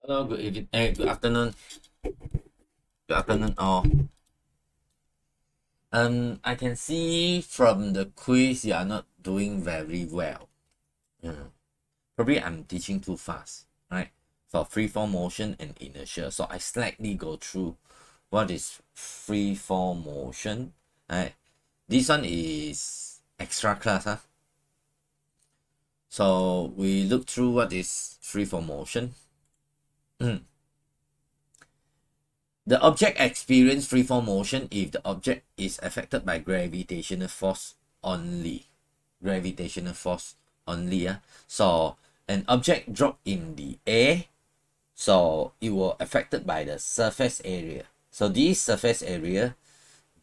Hello, good evening. Good afternoon. Good afternoon, all. I can see from the quiz you are not doing very well. Probably I'm teaching too fast, right? For freeform motion and inertia. So I slightly go through what is freeform motion. Right? This one is extra class, huh? So we look through what is freeform motion. The object experiences freeform motion if the object is affected by gravitational force only. Gravitational force only. Yeah. So an object drop in the air, so it will affected by the surface area. So this surface area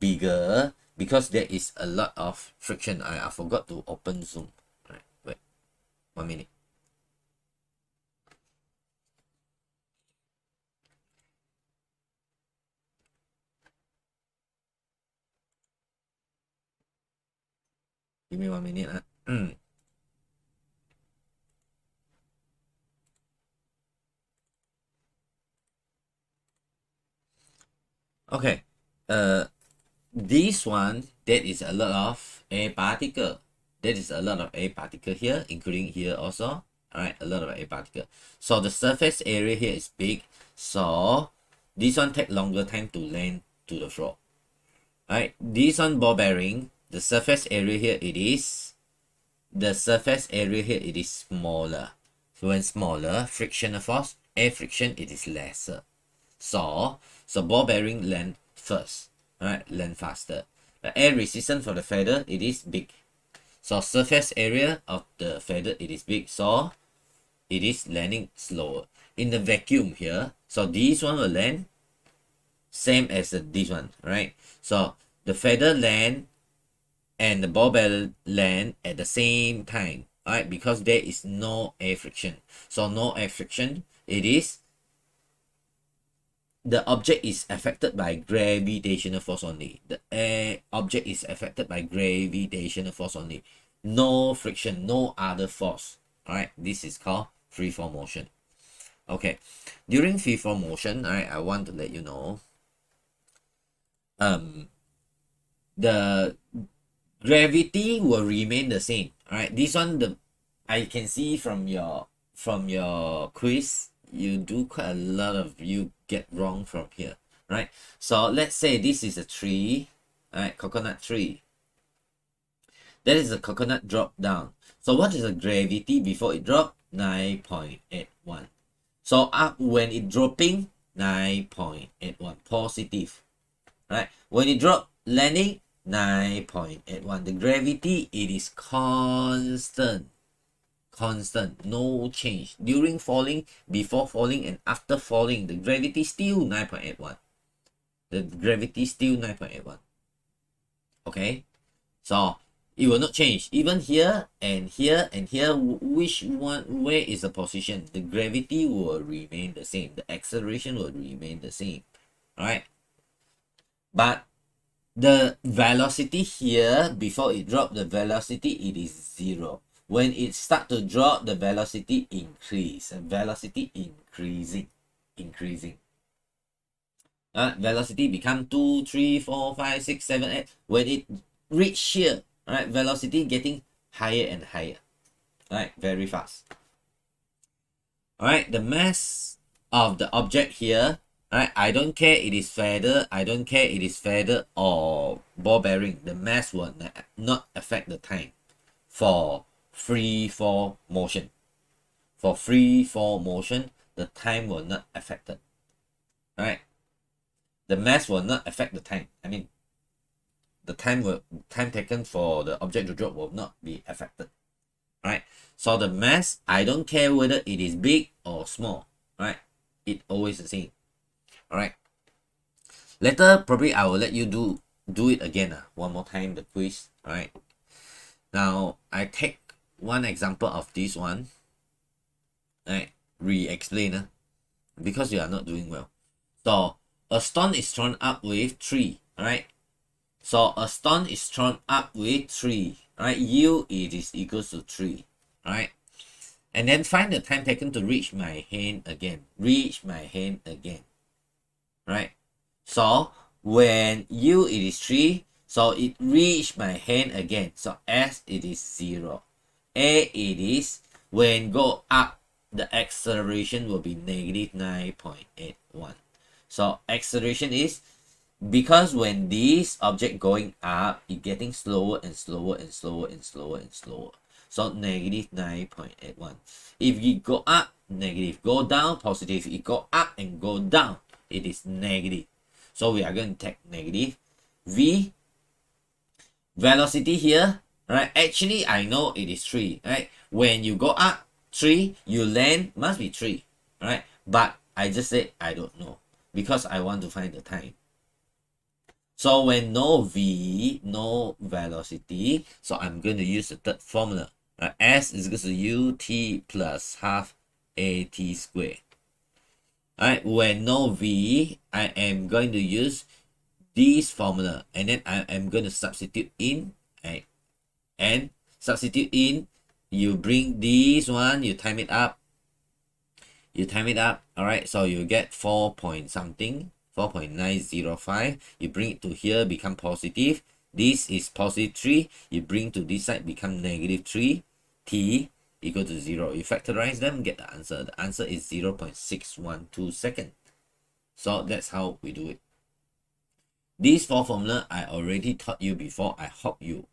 bigger because there is a lot of friction. I forgot to open Zoom. Right, wait, 1 minute. Give me 1 minute. Okay. This one, that is a lot of air particle. That is a lot of air particle here, including here also. Alright, a lot of air particle. So the surface area here is big. So this one take longer time to land to the floor. Alright, this one ball bearing, the surface area here it is. The surface area here it is smaller. So when smaller, frictional force, air friction, it is lesser. So ball bearing land first. Alright, land faster. The air resistance for the feather, it is big. So surface area of the feather, it is big. So it is landing slower. In the vacuum here, so this one will land same as this one, right? So the feather land and the ball bearing land at the same time, right? Because there is no air friction. So no air friction, it is the object is affected by gravitational force only. The object is affected by gravitational force only. No friction, no other force. Alright, this is called freeform motion. Okay, during freeform motion, alright, I want to let you know the gravity will remain the same. Alright, this one I can see from your quiz, you do quite a lot of you get wrong from here, right? So let's say this is a tree, right? Coconut tree. That is a coconut drop down. So what is the gravity before it drop? 9.81. So up when it dropping, 9.81 positive, right? When it drop landing, 9.81. The gravity, it is constant, no change. During falling, before falling, and after falling, the gravity still 9.81. The gravity still 9.81. Okay, so it will not change. Even here and here and here, which one, where is the position? The gravity will remain the same. The acceleration will remain the same. Alright, but the velocity here, before it drop, the velocity, it is 0. When it start to drop, the velocity increase. Velocity increasing. Velocity become 2, 3, 4, 5, 6, 7, 8. When it reach here, right, velocity getting higher and higher. Right, very fast. Alright, the mass of the object here, right, I don't care it is feather, I don't care it is feather or ball bearing. The mass will not affect the time for free fall motion. For free fall motion, the time will not affected. Right? The mass will not affect the time. I mean, the time taken for the object to drop will not be affected. Right? So the mass, I don't care whether it is big or small. Right? It always the same. Alright. Later, probably I will let you do it again. One more time, the quiz. Alright. Now, I take one example of this one. Right? Re-explain. Because you are not doing well. So, a stone is thrown up with 3. Alright? So, a stone is thrown up with 3. Right? U, it is equals to 3. Right? and then find the time taken to reach my hand again. Reach my hand again. Right? So when U it is 3, so it reach my hand again. So S it is 0. A it is when go up, the acceleration will be negative 9.81. So acceleration is because when this object going up, it getting slower and slower and slower and slower and slower. So negative 9.81. If you go up, negative. Go down, positive. It go up and go down, it is negative. So we are going to take negative. V, velocity here, right? Actually, I know it is 3, right? When you go up 3, you land, must be 3, right? But I just said I don't know because I want to find the time. So when no V, no velocity, so I'm going to use the third formula. S is equal to ut plus half at squared. Alright, when no V, I am going to use this formula, and then I am going to substitute in, right? And substitute in, you bring this one, you time it up, alright, so you get 4 point something, 4.905, you bring it to here, become positive. This is positive 3, you bring to this side, become negative 3, t equal to 0. You factorize them, get the answer. The answer is 0.612 seconds. So that's how we do it. These 4 formula I already taught you before. I hope you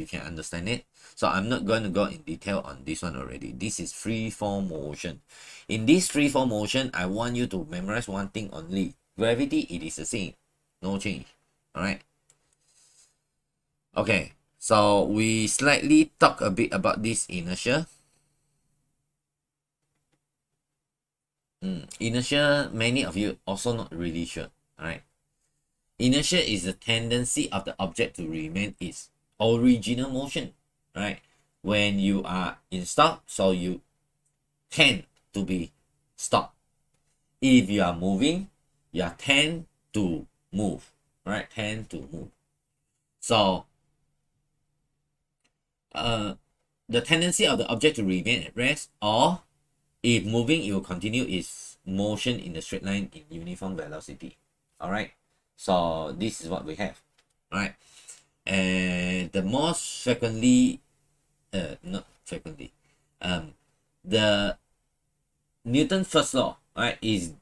can understand it. So I'm not going to go in detail on this one already. This is free form motion. In this free form motion, I want you to memorize one thing only. Gravity, it is the same. No change. Alright. Okay. So we slightly talk a bit about this inertia. Inertia, many of you also not really sure. Alright. Inertia is the tendency of the object to remain its original motion. Right? When you are in stop, so you tend to be stopped. If you are moving, you are tend to move. Right? Tend to move. So the tendency of the object to remain at rest, or if moving, it will continue its motion in the straight line in uniform velocity. Alright, so this is what we have. Alright, and the most frequently, not frequently, the Newton's first law, right, is,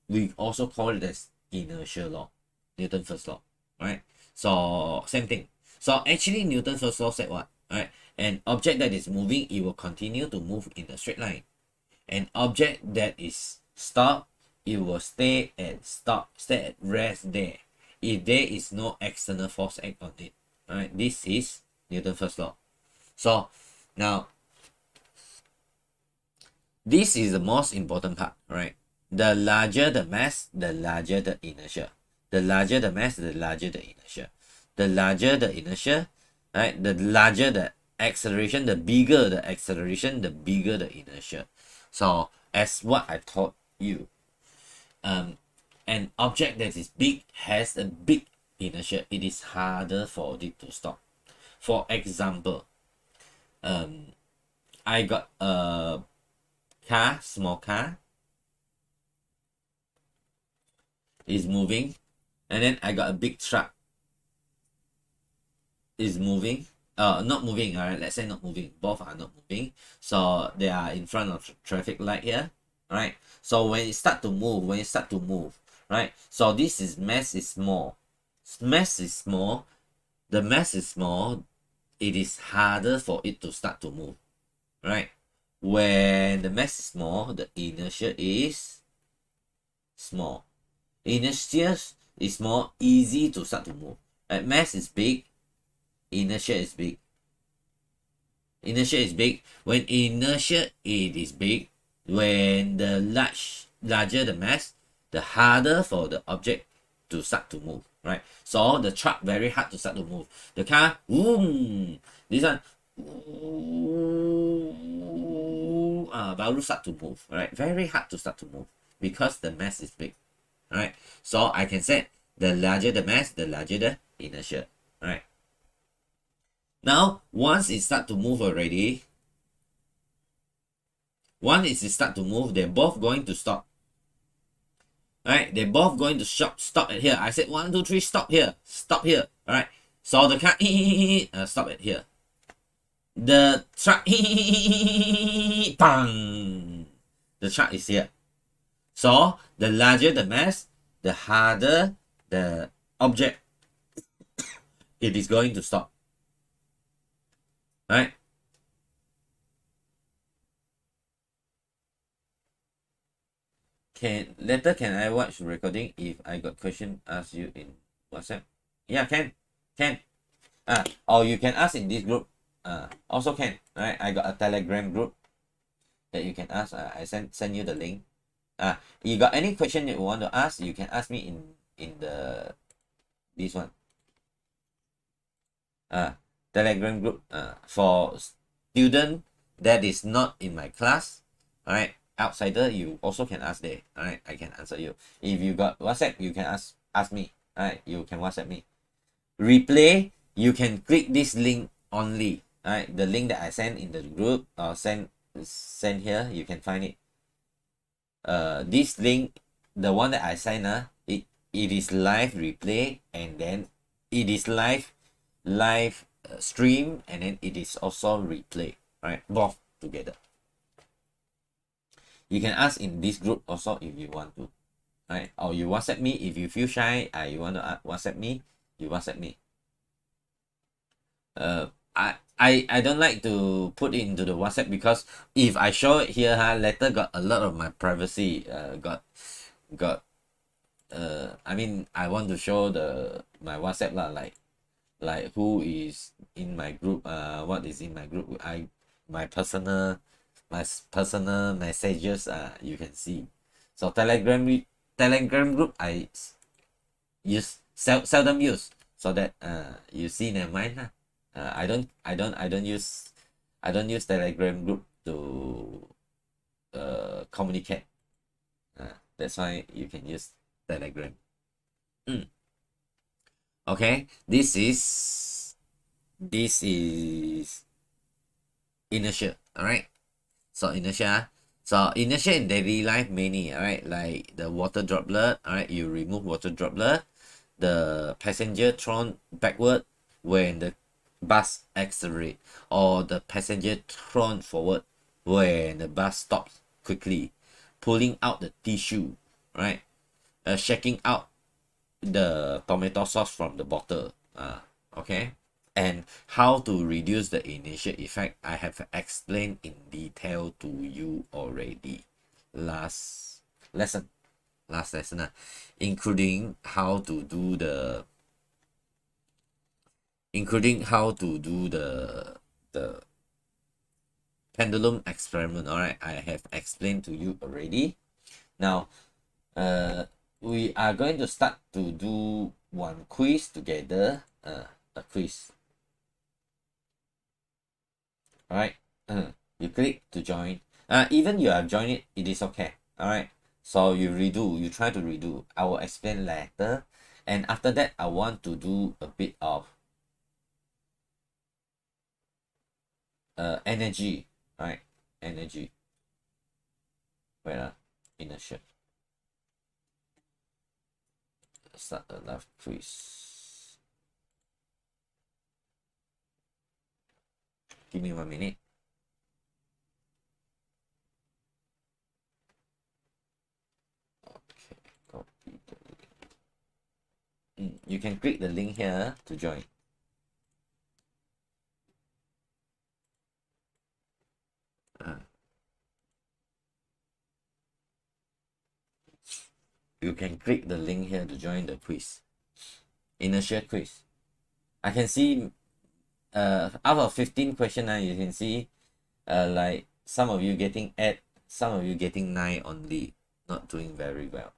we also call it as inertial law. Newton's first law, right? So same thing. So actually Newton's first law said what? Right? An object that is moving, it will continue to move in a straight line. An object that is stopped, it will stay at rest there. If there is no external force act on it. Alright, this is Newton's first law. So now this is the most important part, right? The larger the mass, the larger the inertia. The larger the mass, the larger the inertia. The larger the inertia, right? The larger the acceleration, the bigger the acceleration, the bigger the inertia. So as what I taught you, an object that is big has a big inertia. It is harder for it to stop. For example, I got a car, small car, is moving, and then I got a big truck, is moving, not moving, all right, let's say not moving, both are not moving, so they are in front of traffic light here, right? So when it start to move, right, so this is mass is small, the mass is small, it is harder for it to start to move, right? When the mass is small, the inertia is small. Inertia is more easy to start to move. Right? Mass is big, inertia is big. Inertia is big. When inertia it is big, when the larger the mass, the harder for the object to start to move. Right? So the truck very hard to start to move. The car, boom. This one, baru start to move. Right? Very hard to start to move because the mass is big. Right? So I can say the larger the mass, the larger the inertia. Right? Now, once it start to move already, One is to start to move. They're both going to stop. Alright, they're both going to stop at here. I said 1, 2, 3, stop here. Stop here. Alright. So the car stop at here. The truck bang. The truck is here. So the larger the mass, the harder the object it is going to stop. Right? Can I watch recording if I got question ask you in WhatsApp? Yeah, can. Or you can ask in this group. Also can. Right? I got a Telegram group that you can ask. I send you the link. You got any question you want to ask? You can ask me in the this one. Telegram group. For student that is not in my class. All right. Outsider, you also can ask there. All right. I can answer you. If you got WhatsApp, you can ask me. All right. You can WhatsApp me. Replay, you can click this link only. All right. The link that I send in the group or send here, you can find it. This link, the one that I send, it is live replay, and then it is live stream, and then it is also replay, right? Both together. You can ask in this group also if you want to, right? Or you WhatsApp me if you feel shy. You want to WhatsApp me, you WhatsApp me. I don't like to put it into the WhatsApp because if I show it here, later got a lot of my privacy. Got I mean, I want to show my WhatsApp lah, like who is in my group, what is in my group. My personal messages, you can see. So Telegram group I seldom use, so that you see, never mind lah. I don't use Telegram group to communicate. That's why you can use Telegram. Okay, this is inertia. All right. So inertia in daily life, many, all right, like the water droplet. All right, you remove water droplet, the passenger thrown backward when the bus accelerate, or the passenger thrown forward when the bus stops quickly, pulling out the tissue, right? Shaking out the tomato sauce from the bottle. Okay. And how to reduce the initial effect, I have explained in detail to you already last lesson, including how to do the pendulum experiment. All right, I have explained to you already. Now we are going to start to do one quiz together. A quiz. All right. You click to join. Even you have joined it, it is okay. All right. So you try to redo. I will explain later, and after that I want to do a bit of energy. All right. Energy. Where inertia. Start a live quiz. Give me 1 minute. Okay, copy the link. You can click the link here to join. You can click the link here to join the quiz. Inertia quiz. I can see out of 15 questions, you can see like some of you getting 8, some of you getting 9 only, not doing very well.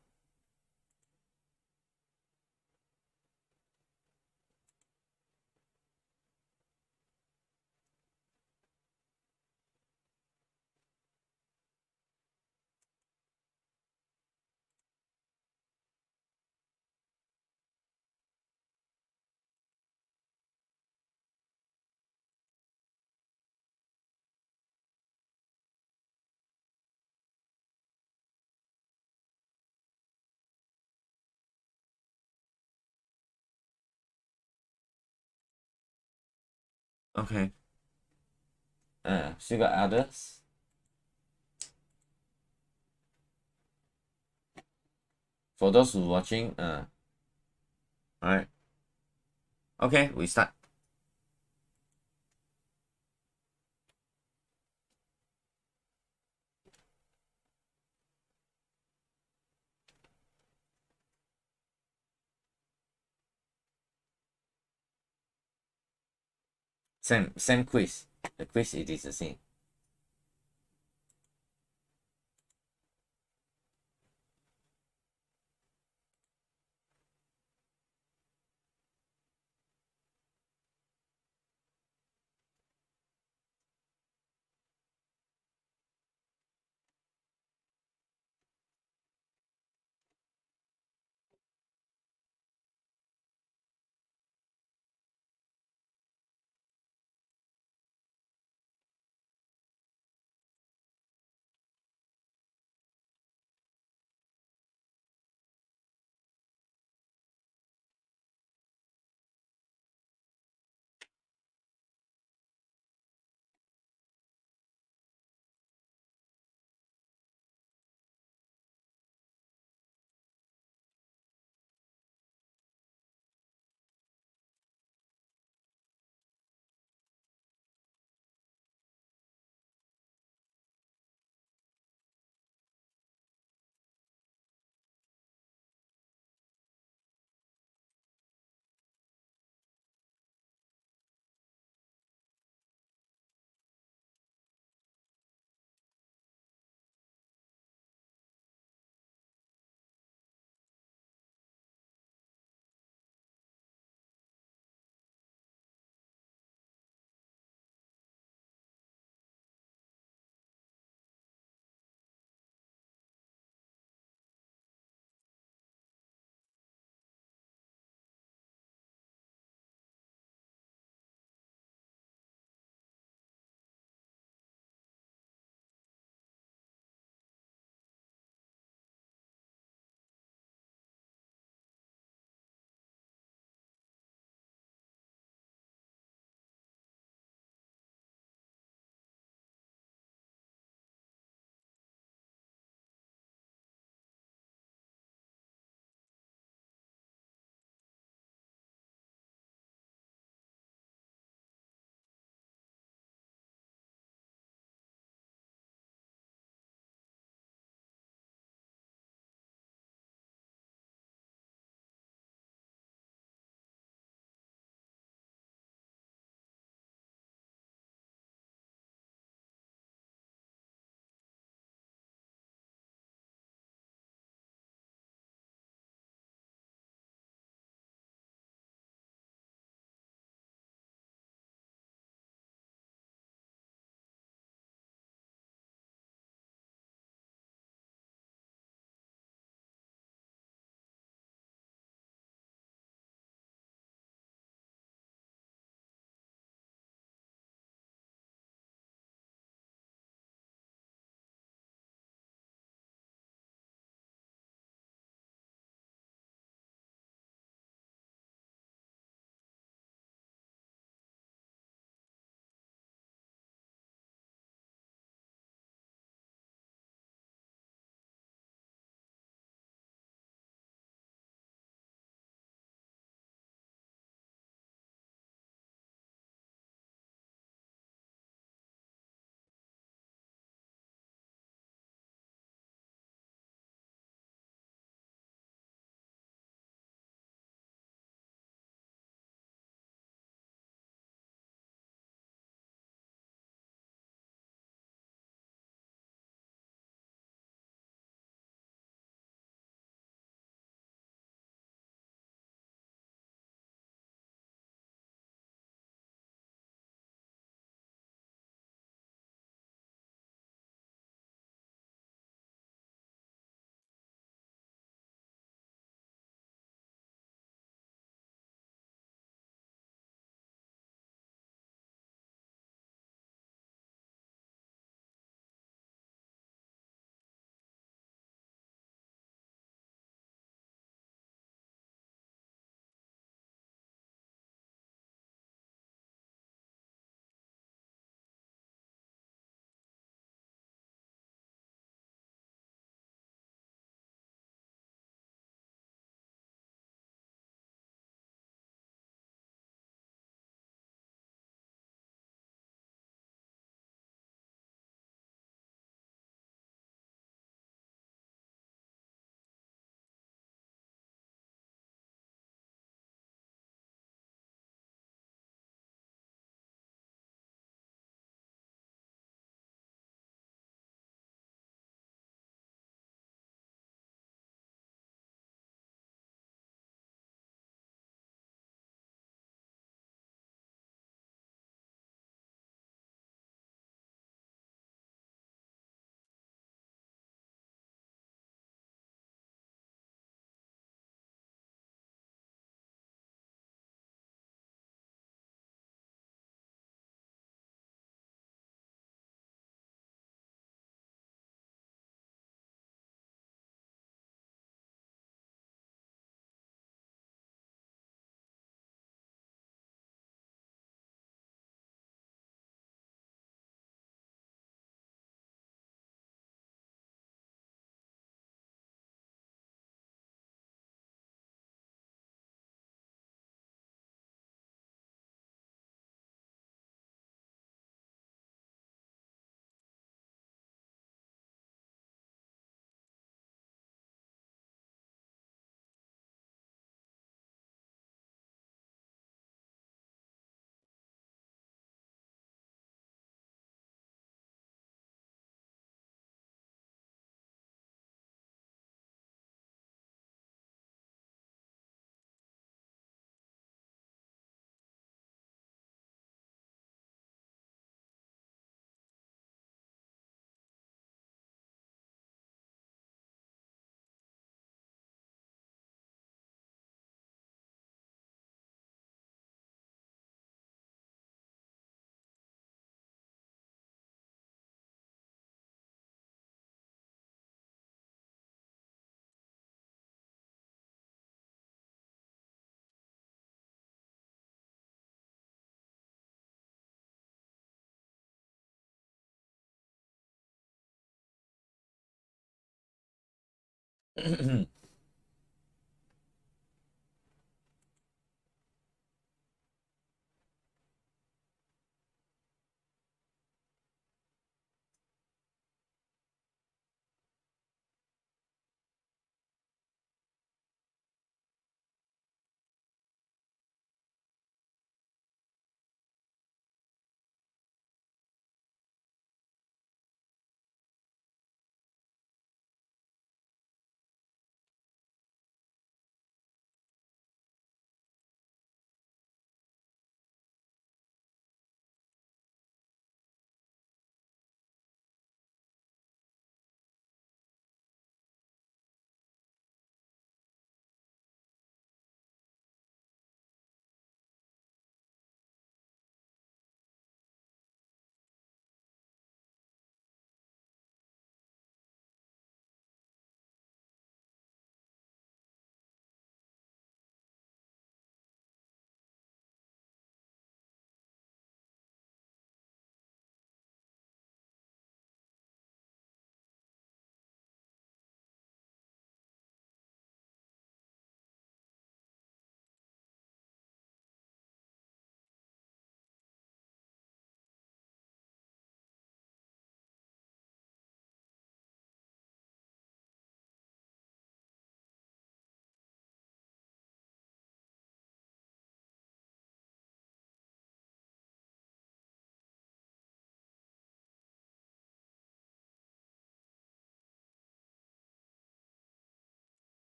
Okay. Still got others. For those who watching, alright. Okay, we start. Same quiz. The quiz it is the same.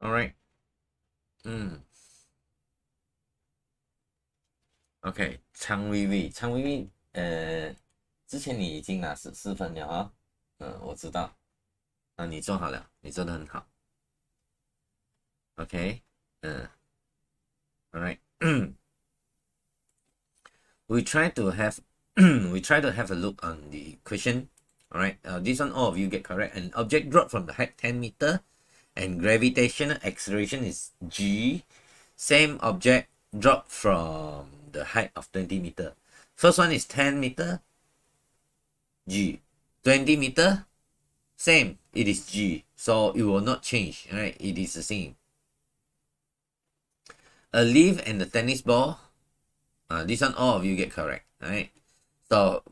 All right.嗯，OK，昌薇薇，之前你已经拿14分了啊，我知道，你做好了，你做的很好，OK，Alright，we try to have we try to have a look on the question. Alright, this one all of you get correct. An object dropped from the height 10 meter and gravitational acceleration is g. Same object dropped from the height of 20 meter. First one is 10 meter, g. 20 meter, same, it is g. So it will not change, right? It is the same. A leaf and the tennis ball. This one all of you get correct, right? So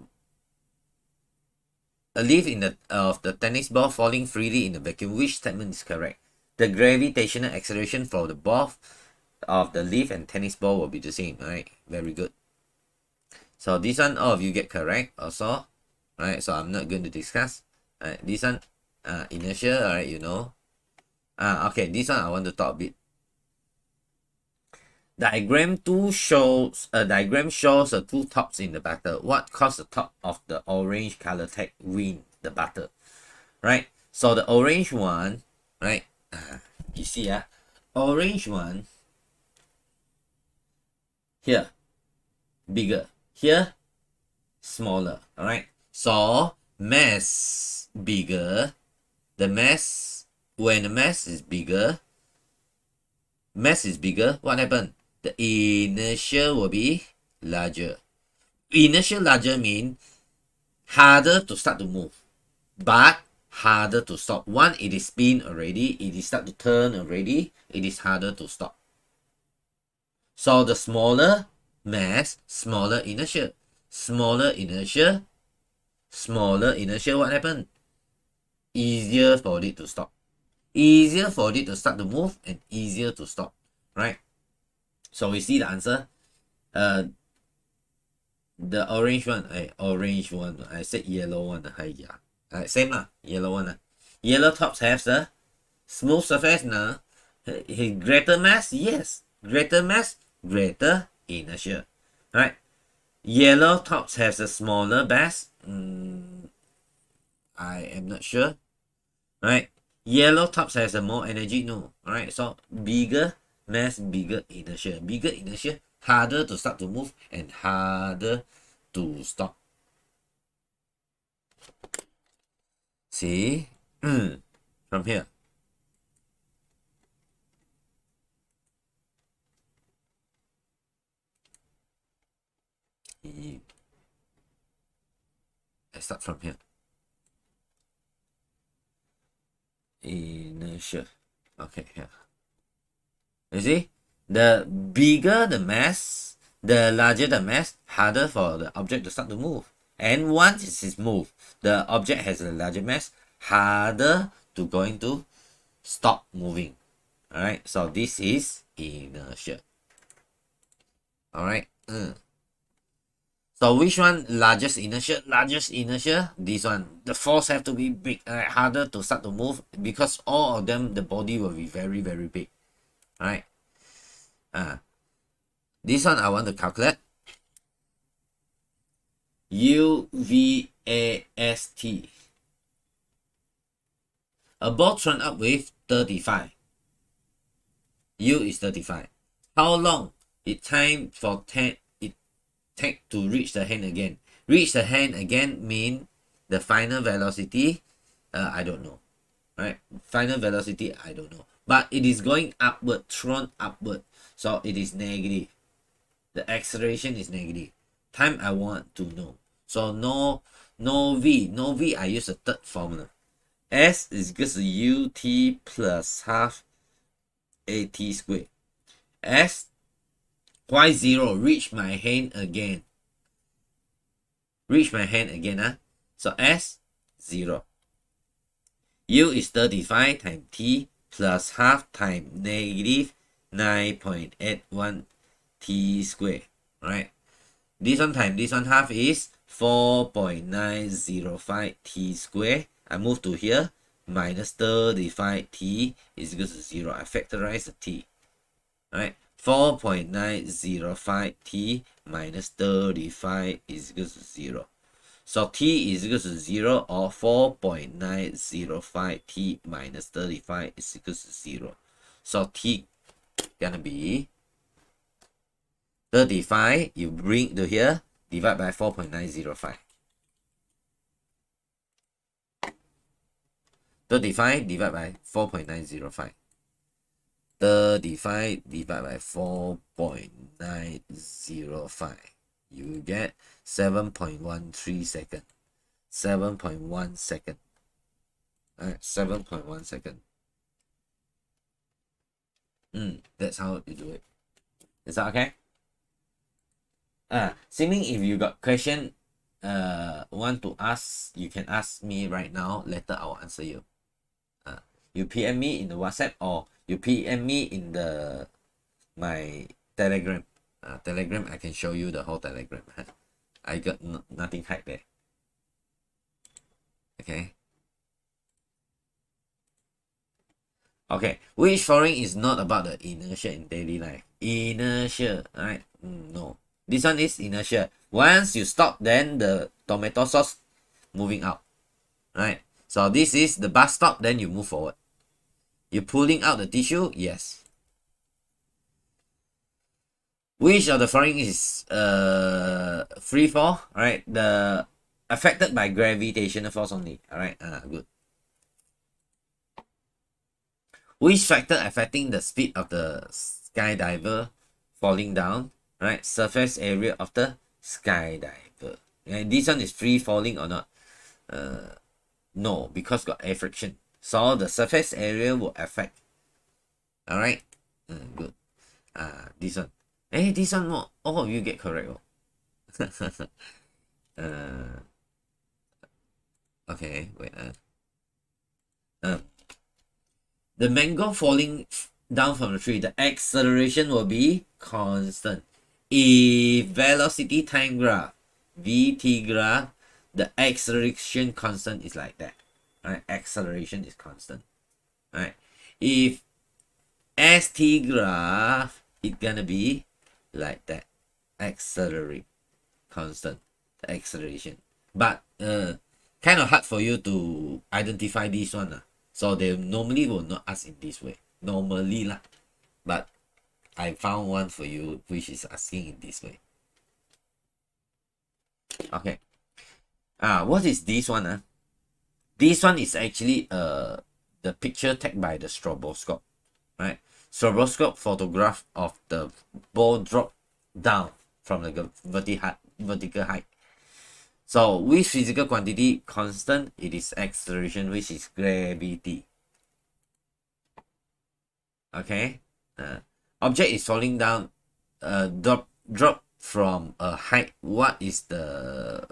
a leaf in the of the tennis ball falling freely in the vacuum. Which statement is correct? The gravitational acceleration for the ball of the leaf and tennis ball will be the same. Alright, very good. So this one all of you get correct also. Alright, so I'm not going to discuss. Alright, this one inertia, alright, you know. Okay, this one I want to talk a bit. Diagram 2 shows two tops in the battle. What caused the top of the orange color tag win the battle? Right? So the orange one, right? You see, orange one here bigger, here smaller. All right. So mass bigger. The mass when the mass is bigger, what happened? The inertia will be larger. Inertia larger mean harder to start to move, but harder to stop. Once it is spin already, it is start to turn already, it is harder to stop. So the smaller mass, smaller inertia. Smaller inertia, what happened? Easier for it to stop. Easier for it to start to move and easier to stop, right? So we see the answer. The orange one, I said yellow one. Same lah, yellow one. Yellow tops have the smooth surface now. Greater mass, yes. Greater mass, greater inertia. Right? Yellow tops has a smaller mass. I am not sure. Right? Yellow tops has a more energy. No. Alright, so bigger mass, bigger inertia. Bigger inertia, harder to start to move and harder to stop. See? From here. I start from here. Inertia. Okay, here. You see? The bigger the mass, the larger the mass, harder for the object to start to move. And once it is moved, the object has a larger mass, harder to going to stop moving. Alright, so this is inertia. Alright. So which one largest inertia? Largest inertia, this one. The force have to be big, harder to start to move because all of them, the body will be very, very big. Alright. This one I want to calculate. UVAST. A ball thrown up with 35. U is 35. How long it time for 10 it take to reach the hand again? Reach the hand again mean the final velocity, I don't know. Right? Final velocity, I don't know. But it is going upward, thrown upward. So it is negative. The acceleration is negative. Time I want to know. So no V. No V, I use the third formula. S is equal to UT plus half AT squared. S, Y0, reach my hand again. Reach my hand again. So S, 0. U is 35 times T plus half times negative 9.81 T squared. Right? This one time this one half is 4.905 T squared. I move to here. Minus 35 T is equal to 0. I factorize the T. Right? 4.905 T minus 35 is equal to 0. So T is equal to 0 or 4.905 T minus 35 is equal to 0. So T gonna be 35, you bring to here, divide by 4.905. 35 divided by 4.905. 35 divided by 4.905. You get 7.13 second. 7.1 second. Alright, 7.1 second. That's how you do it. Is that okay? Assuming if you got question want to ask, you can ask me right now. Later I will answer you. You PM me in the WhatsApp or you PM me in the my Telegram. Telegram, I can show you the whole Telegram. I got nothing hide there. Okay. Okay, which following is not about the inertia in daily life? Inertia, alright? No. This one is inertia. Once you stop, then the tomato sauce moving out. Right? So this is the bus stop, then you move forward. You're pulling out the tissue? Yes. Which of the following is free fall? Alright, the affected by gravitational force only. Alright, good. Which factor affecting the speed of the skydiver falling down? Right, surface area of the skydiver. And this one is free falling or not? No, because got air friction. So the surface area will affect. Alright, good. This one. Hey, this one more, all of you get correct. uh, okay, wait. Uh, the mango falling down from the tree, the acceleration will be constant. If velocity time graph, vt graph, the acceleration constant is like that. Right? Acceleration is constant. Right? If st graph, it's gonna be like that. Accelerate constant, the acceleration. But kind of hard for you to identify this one. So they normally will not ask in this way. Normally lah. But I found one for you which is asking in this way. Okay. What is this one? This one is actually the picture taken by the stroboscope. Right? Stroboscope photograph of the ball drop down from the vertical height. So which physical quantity constant? It is acceleration, which is gravity. Okay. Object is falling down. Drop from a height. What is the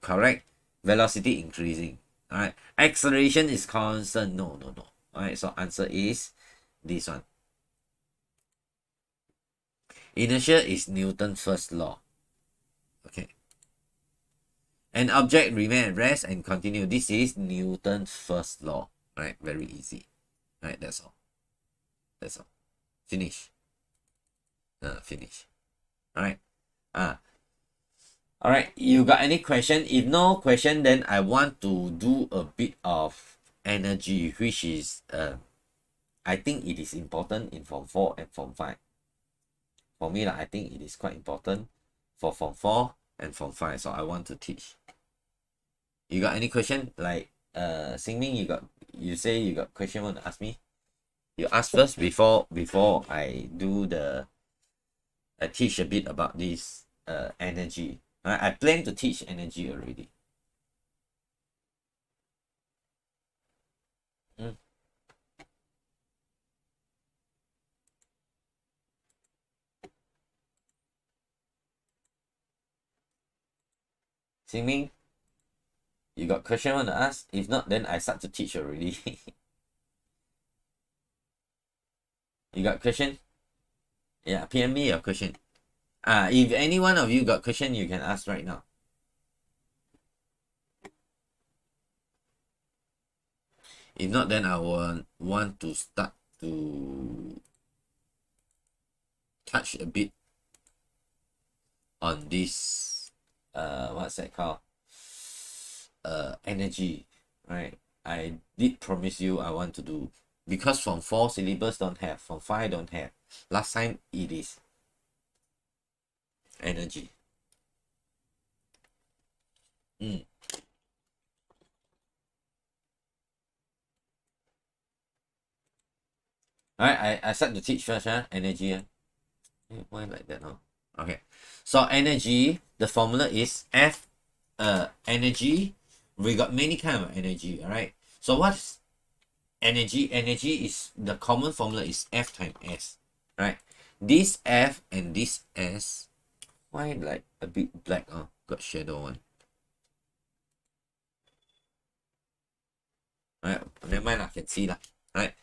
correct velocity increasing? All right. Acceleration is constant. No. All right. So answer is this one. Inertia is Newton's first law. Okay. An object remain at rest and continue. This is Newton's first law. Right, very easy. Right, that's all. Finish. Finish. Alright. Alright, you got any question? If no question, then I want to do a bit of energy, which is I think it is important in Form 4 and Form 5. For me, I think it is quite important for Form 4 and Form 5. So I want to teach. You got any question? Like Xingming, you say you got question want to ask me? You ask first before I do I teach a bit about this energy. I plan to teach energy already. Xingming, you got question want to ask? If not, then I start to teach already. You got question? Yeah, PM me your question. If any one of you got question, you can ask right now. If not, then I will want to start to touch a bit on this what's that called? Energy, right? I did promise you I want to do, because Form 4 syllabus don't have, Form 5 don't have. Last time it is energy. Alright, I start to teach first, energy. Why like that now? Okay, so energy, the formula is F. Energy, we got many kind of energy. All right, so what's energy? Energy is, the common formula is F times S. Right, this F and this S, why like a bit black? Got shadow one. Alright, never mind, I can see that. Right,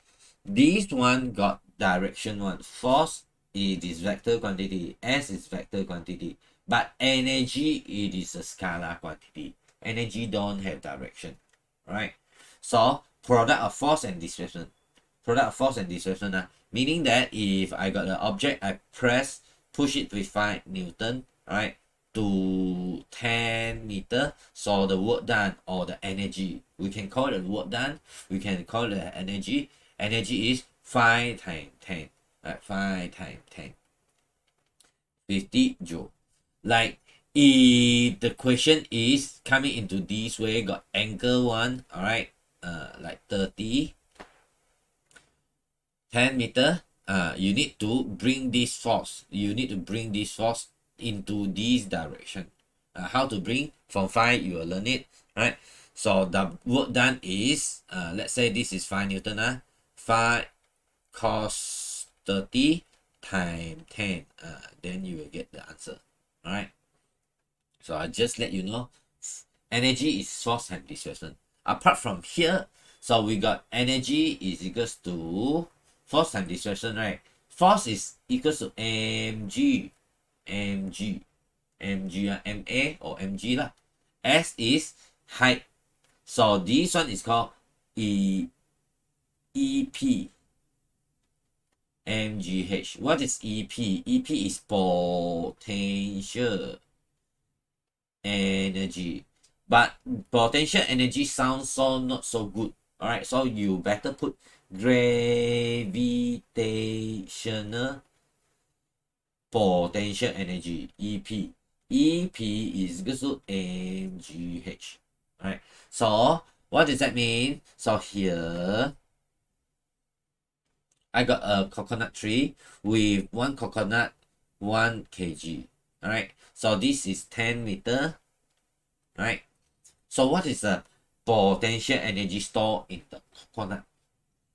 this one got direction one. Force, it is vector quantity. S is vector quantity. But energy, it is a scalar quantity. Energy don't have direction. Right? So product of force and displacement. Meaning that if I got an object, I push it with 5 Newton, right, to 10 meter. So the work done, or the energy, we can call it work done, we can call it energy. Energy is 5 times 10, right? 5 times 10, 50 joule. Like if the question is coming into this way, got angle one, all right, like 30, 10 meter, you need to bring this force, into this direction. How to bring? From 5 you will learn it, right? So the work done is, let's say this is 5 Newton. 5 cos 30 times 10, then you will get the answer. All right, so I just let you know energy is force times displacement. Apart from here, so we got energy is equals to force times displacement, right? Force is equals to mg, mg, ma or mg lah. S is height, so this one is called ep, mgh. What is ep? Ep is potential energy, but potential energy sounds so not so good. All right, so you better put gravitational potential energy, ep. Ep is equal to mgh. All right, so what does that mean? So here I got a coconut tree with one coconut 1 kg. All right, so this is 10 meter. All right, so what is the potential energy stored in the coconut?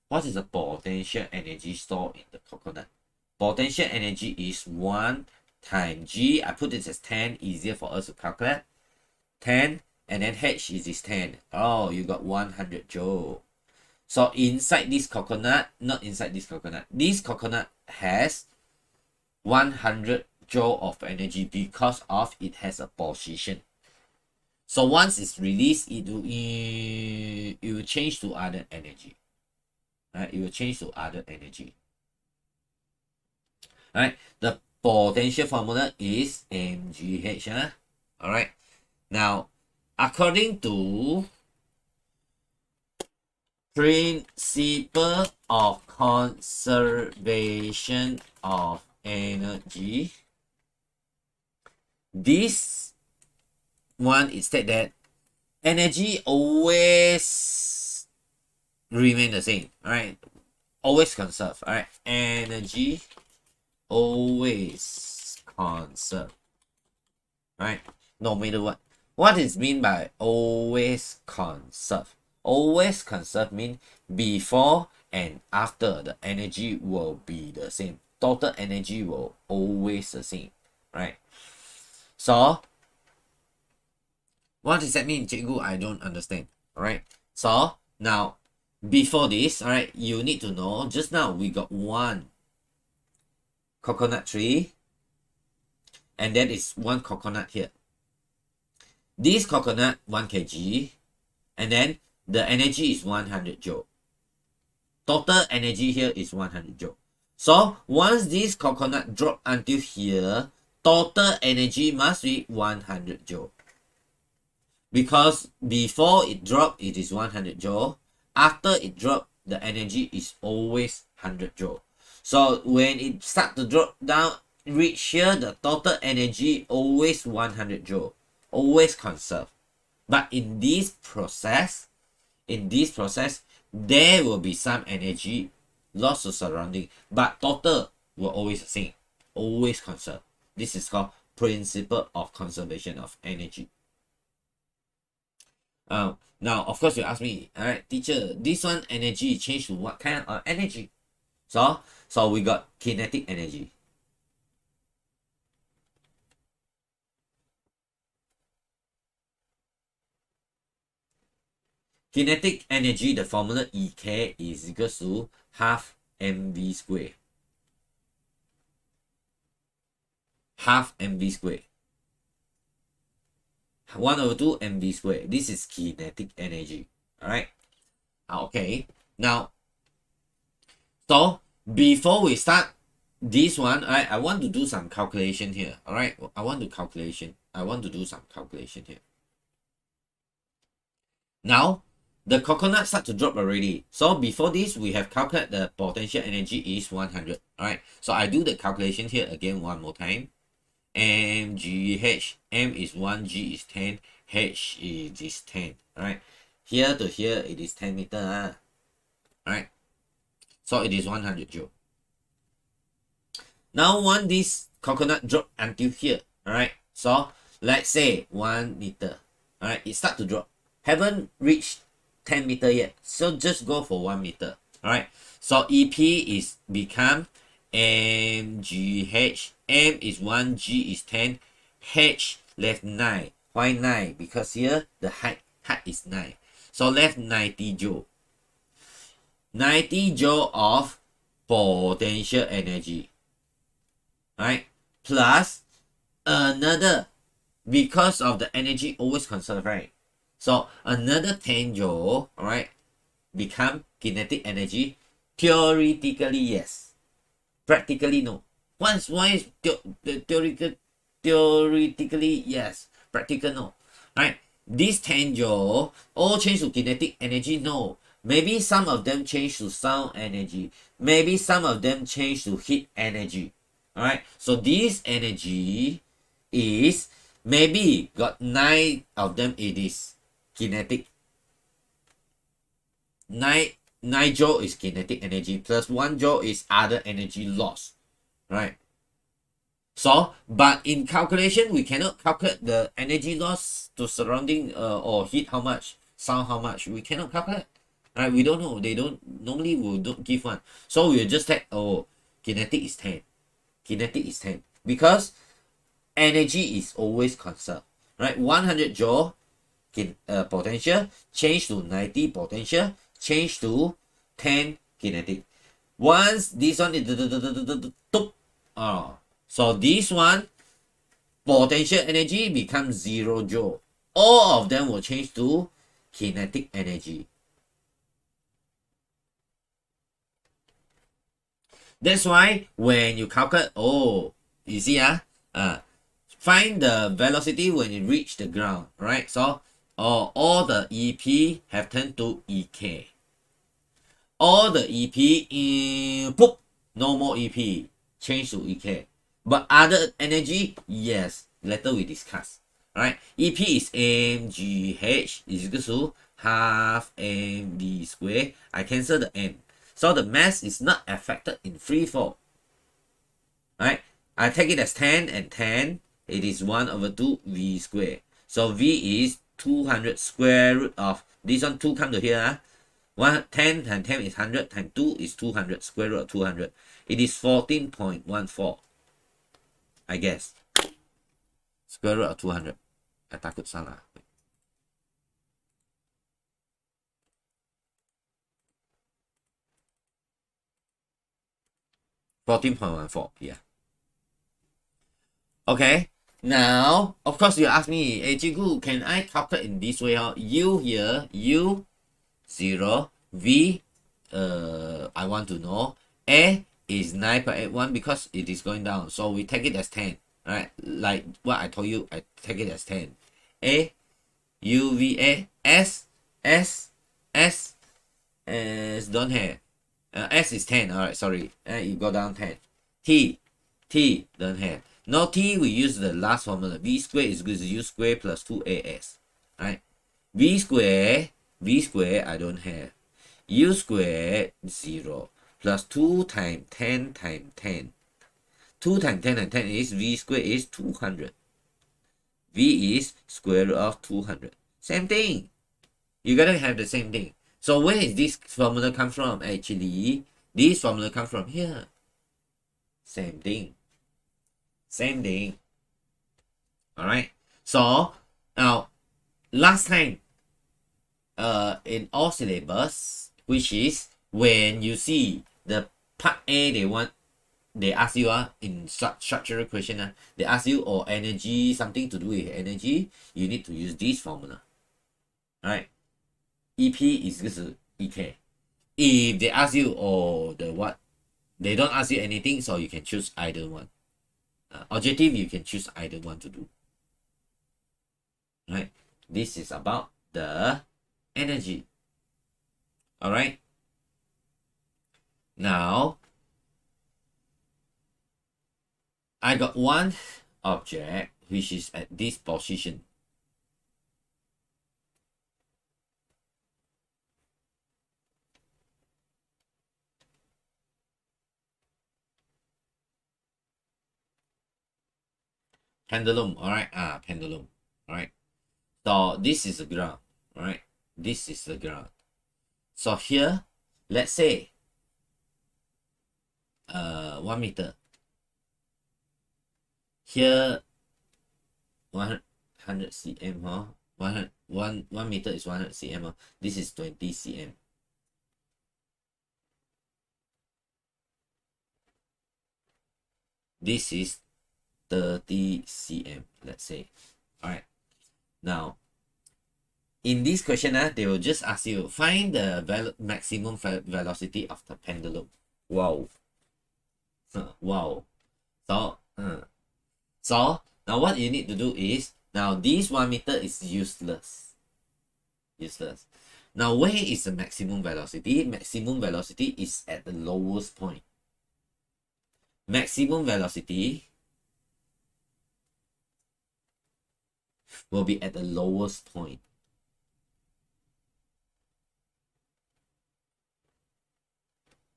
What is the potential energy stored in the coconut? Potential energy is 1 times G. I put this as 10, easier for us to calculate. 10, and then H is this 10. Oh, you got 100 joule. So inside this coconut, not inside this coconut has 100 joule of energy because of it has a position. So once it's released, it will change to other energy. Right? It will change to other energy. Alright, the potential formula is mgh. Alright, now according to principle of conservation of energy, this one is said that energy always remain the same. All right, always conserve. All right, energy always conserve. All right, no matter what. What is mean by always conserve? Always conserve mean before and after the energy will be the same. Total energy will always the same, right? So what does that mean, Cikgu? I don't understand. All right. So now before this, all right, you need to know just now we got one coconut tree, and that is one coconut here. This coconut 1 kg, and then the energy is 100 joule. Total energy here is 100 joule. So once this coconut drop until here, total energy must be 100 joule. Because before it drop, it is 100 joule. After it drop, the energy is always 100 joule. So when it start to drop down, reach here, the total energy always 100 joule. Always conserve. But in this process, there will be some energy lost to surrounding, but total will always the same, always conserve. This is called principle of conservation of energy. Now of course you ask me, all right, teacher, this one energy change to what kind of energy? So we got kinetic energy. Kinetic energy, the formula EK is equal to half mv squared. Half mv squared. 1/2 mv squared. This is kinetic energy. Alright. Okay. Now, so before we start this one, I want to do some calculation here. Alright. I want to do some calculation here. Now, the coconut start to drop already. So before this, we have calculated the potential energy is 100. Alright, so I do the calculation here again one more time. mgh, m is 1, g is 10, h is 10. Alright, here to here it is 10 meter. Alright, so it is 100 joule. Now once this coconut drop until here, alright, so let's say 1 meter. Alright, it start to drop. Haven't reached 10 meter yet, so just go for 1 meter. All right, so EP is become M, G, H. M is 1, G is 10, H left 9. Why 9? Because here the height is 9. So left 90 joule. 90 joule of potential energy. Right? Plus another, because of the energy always conserved, right? So another 10 joule, alright, become kinetic energy. Theoretically, yes. Practically, no. Why is theoretically, yes. Practical, no. Right? These 10 joule all change to kinetic energy? No. Maybe some of them change to sound energy. Maybe some of them change to heat energy. Alright? So this energy is, maybe got 9 of them it is kinetic. 9 joule is kinetic energy, plus 1 joule is other energy loss, right? So, but in calculation, we cannot calculate the energy loss to surrounding or heat how much, sound how much. We cannot calculate, right? We don't know. They don't, normally we don't give one. So we'll just take, oh, kinetic is 10. Kinetic is 10. Because energy is always conserved, right? 100 joule potential, change to 90 potential, change to 10 kinetic. Once this one is so this one potential energy becomes 0 joule. All of them will change to kinetic energy. That's why when you calculate, oh, you see, find the velocity when it reach the ground, right? So all the EP have turned to EK. All the EP, poop, no more EP, change to EK. But other energy, yes, later we discuss. Right? EP is mgh is equal to half mv square. I cancel the m. So the mass is not affected in free fall. Right? I take it as 10 and 10. It is 1 over 2 v square. So v is 200 square root of, this one 2 come to here. 10 times 10 is 100 times 2 is 200 square root of 200. It is 14.14. I guess. Square root of 200. I takut salah. 14.14, yeah. Okay, now, of course, you ask me, hey, Chigu, can I calculate in this way? U here, U, 0, V, I want to know. A is 9.81 because it is going down. So we take it as 10, right? Like what I told you, I take it as 10. A, U, V, A, S, don't have. S is 10, alright, sorry. You go down 10. T, don't have. No T, we use the last formula. V square is equal to U square plus 2AS. Right? V square, I don't have. U square, 0. Plus 2 times 10 times 10. 2 times 10 times 10 is V square is 200. V is square root of 200. Same thing. You gotta have the same thing. So where is this formula come from? Actually, this formula come from here. Same thing. Same thing. Alright. So now last time in all syllabus, which is when you see the part A, they ask you in structural question, they ask you energy, something to do with energy, you need to use this formula. Right? EP is equal to EK. If they ask you the what, they don't ask you anything, so you can choose either one. Objective, you can choose either one to do. Right? This is about the energy. Alright? Now, I got one object which is at this position. Pendulum, alright? Pendulum, alright? So this is the ground, alright? This is the ground. So here, let's say, 1 meter. Here 100 cm, huh? 1 meter is 100 cm, huh? This is 20 cm. This is 30 cm, let's say. All right. Now, in this question, they will just ask you, find the maximum velocity of the pendulum. Wow. Wow. So now what you need to do is, now this 1 meter is useless. Useless. Now where is the maximum velocity? Maximum velocity is at the lowest point. Maximum velocity will be at the lowest point.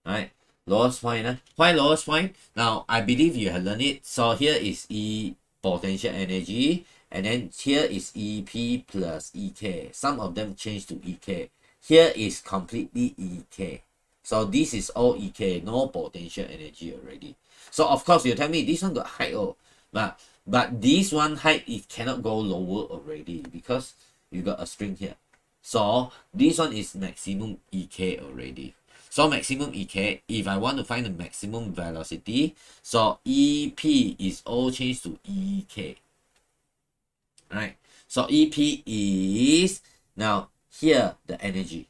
Right? Lowest point. Why lowest point? Now, I believe you have learned it. So here is E potential energy. And then here is EP plus EK. Some of them change to EK. Here is completely EK. So this is all EK. No potential energy already. So of course, you tell me this one got height. Oh, but this one height, it cannot go lower already because you got a string here. So this one is maximum EK already. So maximum EK, if I want to find the maximum velocity, so EP is all changed to EK. Right? So EP is, now here, the energy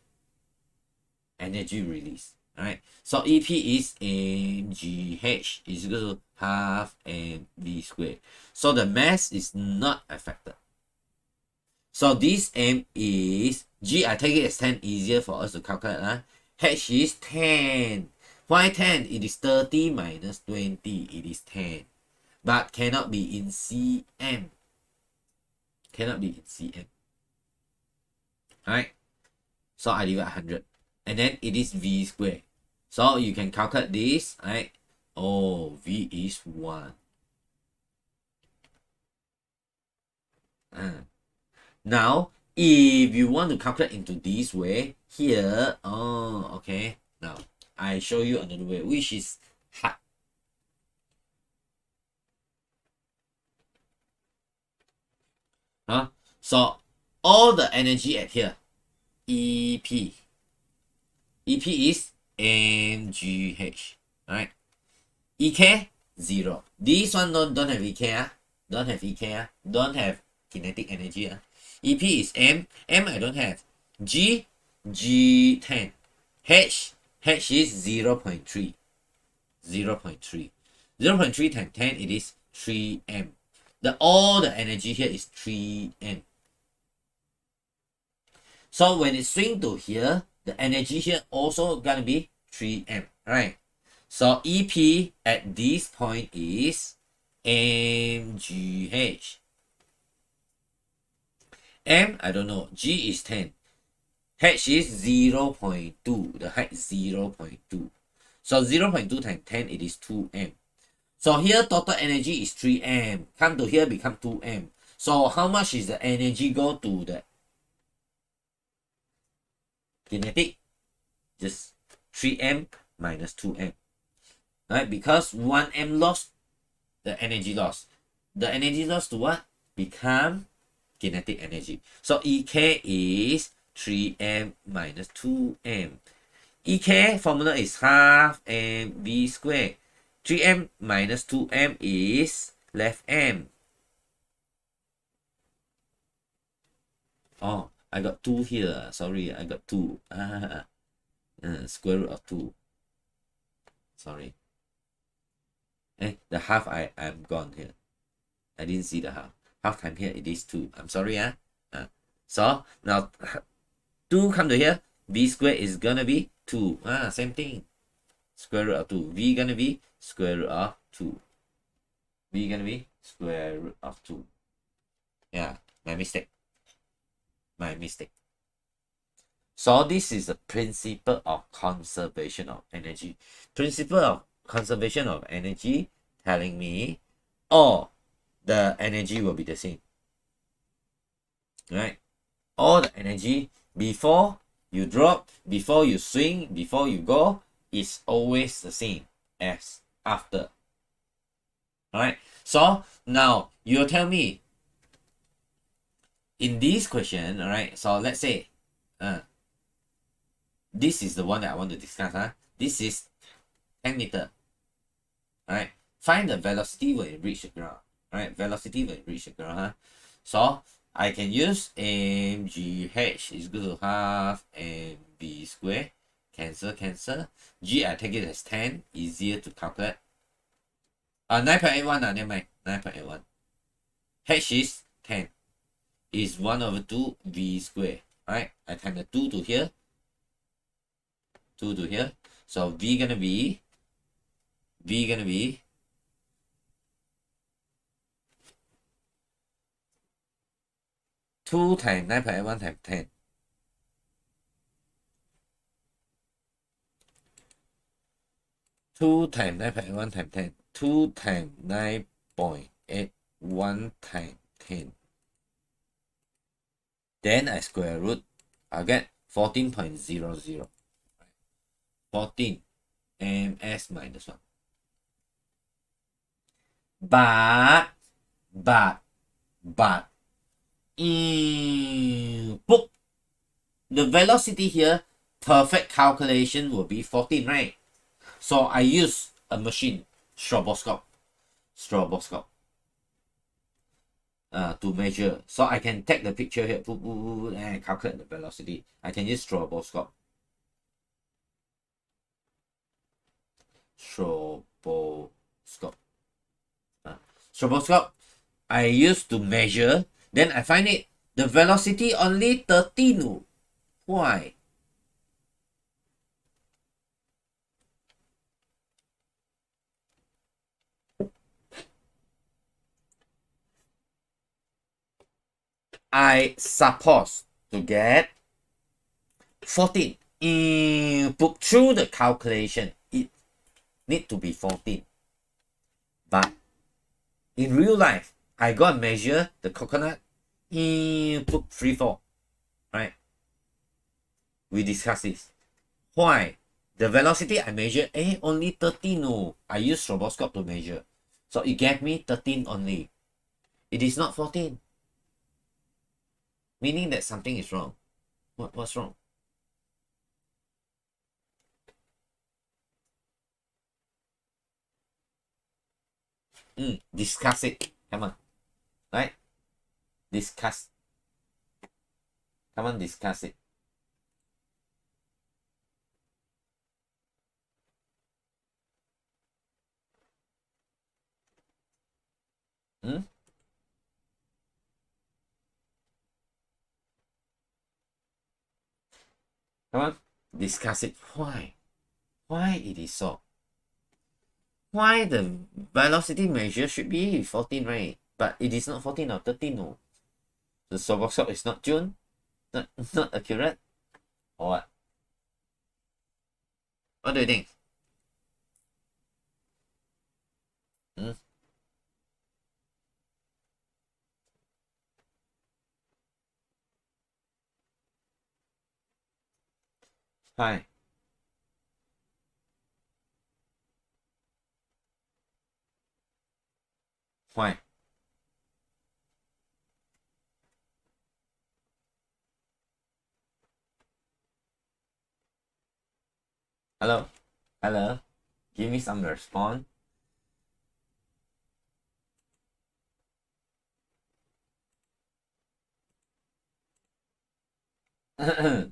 release. Right? So EP is mgh is equal to half mv squared. So the mass is not affected. So this m is g. I take it as 10, easier for us to calculate. H is 10. Why 10? It is 30 minus 20. It is 10. But cannot be in cm. Cannot be in cm. Alright? So I divide 100. And then it is v squared. So you can calculate this. Right? Oh, v is 1. Now, if you want to calculate into this way, here, oh, okay. Now, I show you another way, which is hard. So, all the energy at here, EP. EP is mgh, right? EK, 0. This one don't have EK, don't have EK, don't have kinetic energy. EP is M I don't have. G 10. H is 0 0.3. 0 0.3. 0 0.3 times 10, it is 3M. All the energy here is 3M. So when it swing to here, the energy here also gonna be 3M, right? So EP at this point is mgh. M, I don't know. G is 10. H is 0 0.2. The height is 0 0.2. So 0 0.2 times 10, it is 2M. So here total energy is 3M. Come to here become 2M. So how much is the energy go to the kinetic? Just 3M minus 2M. Right? Because 1M lost, the energy loss. The energy loss to what? Become kinetic energy. So EK is 3M minus 2M. EK formula is half mv squared. 3M minus 2M is left M. Oh, I got 2 here. Sorry, I got 2. Square root of 2. Sorry. The half I'm gone here. I didn't see the half. Half time here, it is 2. I'm sorry. So now 2 come to here. V squared is gonna be 2. Same thing. Square root of 2. V gonna be square root of 2. V gonna be square root of 2. Yeah, my mistake. So this is the principle of conservation of energy. Principle of conservation of energy telling me, the energy will be the same. Right? All the energy before you drop, before you swing, before you go, is always the same. s after. Alright, so now you tell me in this question, alright, so let's say this is the one that I want to discuss. This is 10 meter. Alright, find the velocity when it reach the ground. Alright, velocity when it reach the ground. So I can use mgh is equal to half mv square. Cancel. G I take it as 10, easier to calculate. 9.81 never mind. 9.81. H is 10. Is 1 over 2 v square. Alright, I times the 2 to here. 2 to here. So v gonna be 2 times 9.81 times 10. 2 times 9.81 times 10. 2 times 9.81 times 10. Then I square root. I'll get 14.00. 14 ms minus 1. But book the velocity here, perfect calculation will be 14, right? So I use a machine, stroboscope to measure. So I can take the picture here and calculate the velocity. I can use stroboscope. Stroboscope I used to measure. Then I find it the velocity only 13. Why? I suppose to get 14. Put through the calculation, it need to be 14. But in real life, I got to measure the coconut. Put 3, 4. Right? We discuss this. Why? The velocity I measure, only 13. No, I use stroboscope to measure. So it gave me 13 only. It is not 14. Meaning that something is wrong. What's wrong? Discuss it. Come on. Right? Discuss. Come on, discuss it. Come on, discuss it. Why? Why it is so? Why the velocity measure should be 14, right? But it is not 14 or 13, no. The stroboscope is not tuned, not accurate, or what? What do you think? Hi. Why? Hello? Hello? Give me some response. Huh?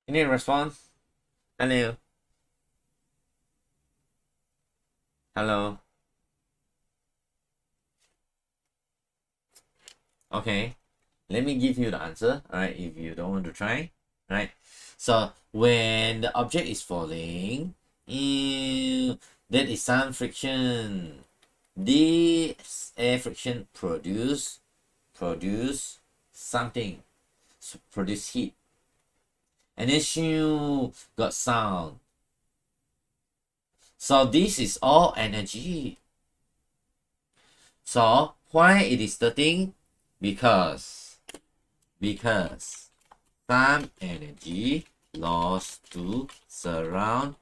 Any response? Hello? Hello? Okay. Let me give you the answer, alright, if you don't want to try. Right? So when the object is falling, there is some friction. This air friction produce something, produce heat, and then got sound. So this is all energy. So why it is 13? Because some energy lost to surrounding.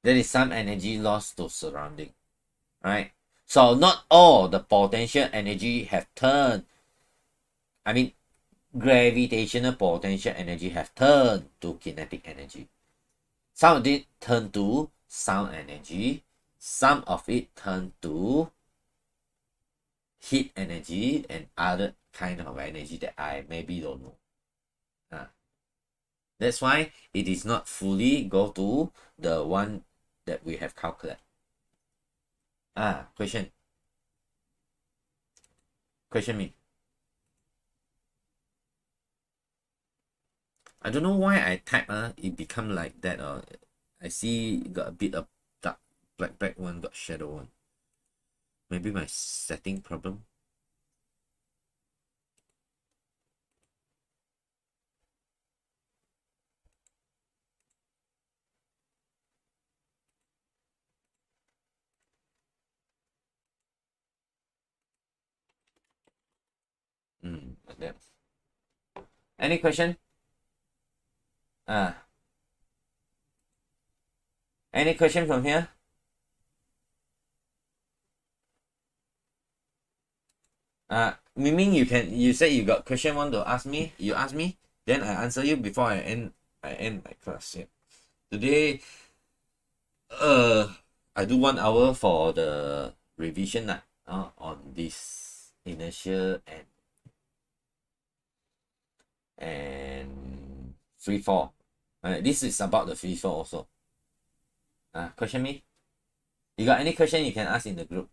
There is some energy lost to surrounding, right? So not all the potential energy have turned, I mean gravitational potential energy have turned to kinetic energy. Some of it turn to sound energy, some of it turn to heat energy, and other kind of energy that I maybe don't know. That's why it is not fully go to the one that we have calculated. Question me. I don't know why I type it become like that. I see got a bit of dark black one, got shadow one. Maybe my setting problem. Like that. Any question? Any question from here? Miming, you said you got question want to ask me, you ask me, then I answer you before I end my class. Yeah. Today I do 1 hour for the revision on this inertia and free fall. This is about the free fall also. Question me? You got any question you can ask in the group?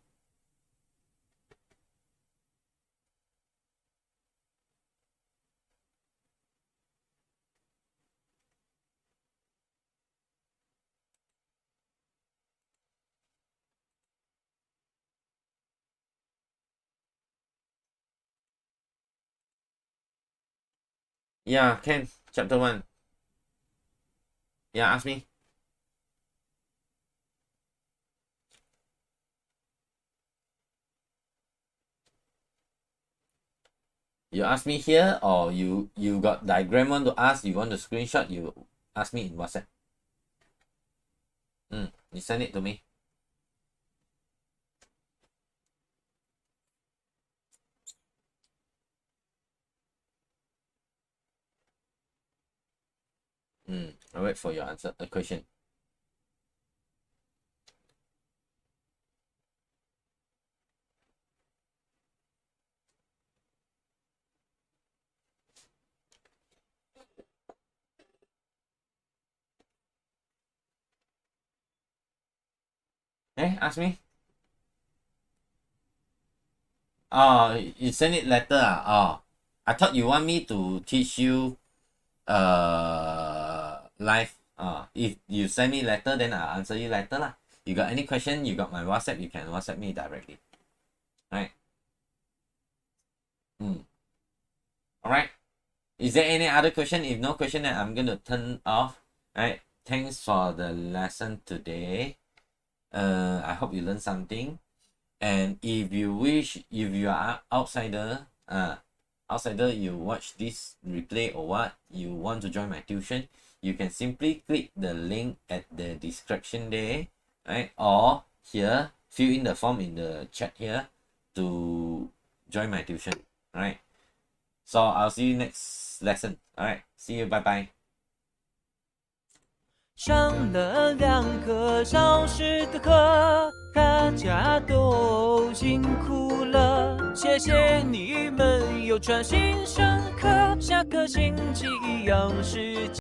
Yeah, can. Chapter 1. Yeah, ask me. You ask me here, or you got diagram want to ask, you want to screenshot, you ask me in WhatsApp. You send it to me. I'll wait for your answer, the question. Ask me. You send it letter. I thought you want me to teach you live. If you send me letter, then I'll answer you later lah. You got any question, you got my WhatsApp, you can WhatsApp me directly. Right? Alright. Is there any other question? If no question, then I'm gonna turn off. Right? Thanks for the lesson today. I hope you learned something. And if you wish, if you are outsider, you watch this replay or what, you want to join my tuition, you can simply click the link at the description there, right? Or here, fill in the form in the chat here to join my tuition. Alright. So I'll see you next lesson. Alright. See you. Bye bye. 上了2个小时的课，大家都辛苦了，谢谢你们有专心上课，下个星期一样时间。